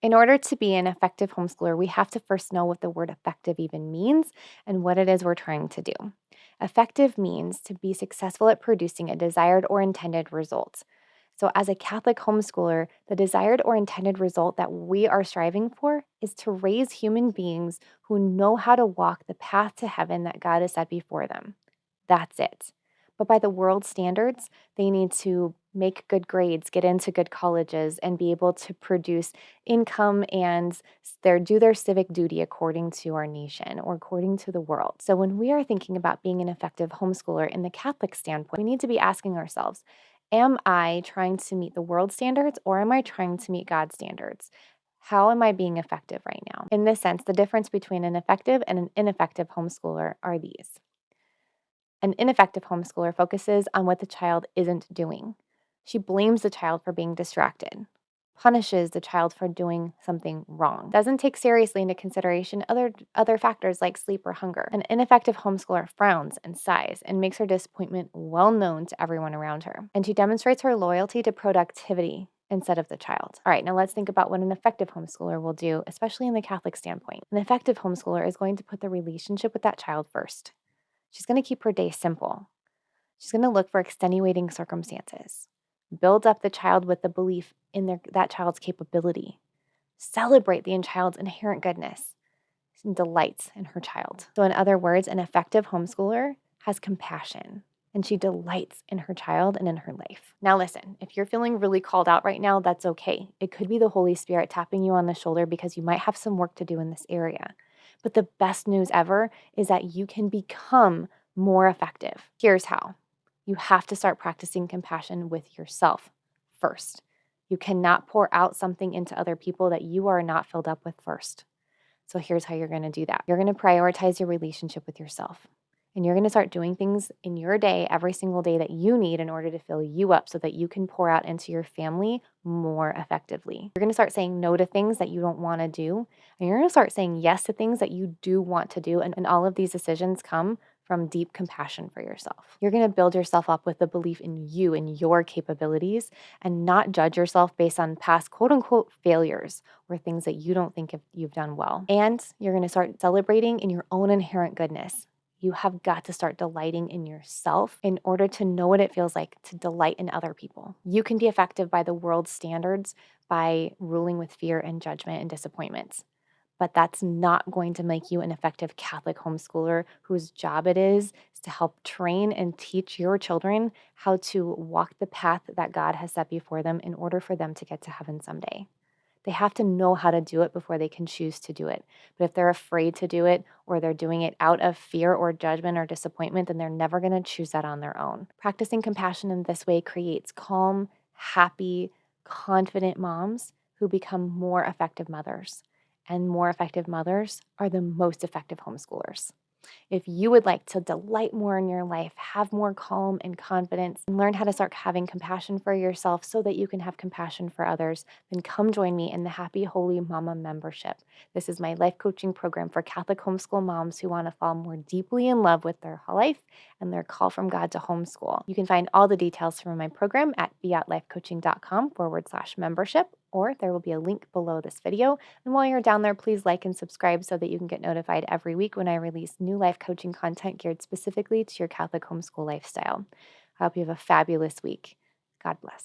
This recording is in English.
In order to be an effective homeschooler, we have to first know what the word effective even means and what it is we're trying to do. Effective means to be successful at producing a desired or intended result. So, as a Catholic homeschooler, the desired or intended result that we are striving for is to raise human beings who know how to walk the path to heaven that God has set before them. That's it. But by the world's standards, they need to make good grades, get into good colleges, and be able to produce income and do their civic duty according to our nation or according to the world. So when we are thinking about being an effective homeschooler in the Catholic standpoint, we need to be asking ourselves, am I trying to meet the world standards or am I trying to meet God's standards? How am I being effective right now? In this sense, the difference between an effective and an ineffective homeschooler are these. An ineffective homeschooler focuses on what the child isn't doing. She blames the child for being distracted, punishes the child for doing something wrong, doesn't take seriously into consideration other factors like sleep or hunger. An ineffective homeschooler frowns and sighs and makes her disappointment well known to everyone around her. And she demonstrates her loyalty to productivity instead of the child. All right, now let's think about what an effective homeschooler will do, especially in the Catholic standpoint. An effective homeschooler is going to put the relationship with that child first. She's going to keep her day simple. She's going to look for extenuating circumstances, build up the child with the belief in that child's capability, celebrate the child's inherent goodness, and delights in her child. So, in other words, an effective homeschooler has compassion and she delights in her child and in her life. Now, listen, if you're feeling really called out right now, that's okay. It could be the Holy Spirit tapping you on the shoulder because you might have some work to do in this area. But the best news ever is that you can become more effective. Here's how. You have to start practicing compassion with yourself first. You cannot pour out something into other people that you are not filled up with first. So here's how you're going to do that. You're going to prioritize your relationship with yourself. And you're going to start doing things in your day, every single day that you need in order to fill you up so that you can pour out into your family more effectively. You're going to start saying no to things that you don't want to do. And you're going to start saying yes to things that you do want to do. And all of these decisions come from deep compassion for yourself. You're going to build yourself up with the belief in you and your capabilities and not judge yourself based on past quote unquote failures or things that you don't think you've done well. And you're going to start celebrating in your own inherent goodness. You have got to start delighting in yourself in order to know what it feels like to delight in other people. You can be effective by the world's standards by ruling with fear and judgment and disappointments. But that's not going to make you an effective Catholic homeschooler whose job it is to help train and teach your children how to walk the path that God has set before them in order for them to get to heaven someday. They have to know how to do it before they can choose to do it. But if they're afraid to do it or they're doing it out of fear or judgment or disappointment, then they're never going to choose that on their own. Practicing compassion in this way creates calm, happy, confident moms who become more effective mothers. And more effective mothers are the most effective homeschoolers. If you would like to delight more in your life, have more calm and confidence, and learn how to start having compassion for yourself so that you can have compassion for others, then come join me in the Happy Holy Mama membership. This is my life coaching program for Catholic homeschool moms who want to fall more deeply in love with their life and their call from God to homeschool. You can find all the details from my program at fiatlifecoaching.com/membership, or there will be a link below this video. And while you're down there, please like and subscribe so that you can get notified every week when I release new life coaching content geared specifically to your Catholic homeschool lifestyle. I hope you have a fabulous week. God bless.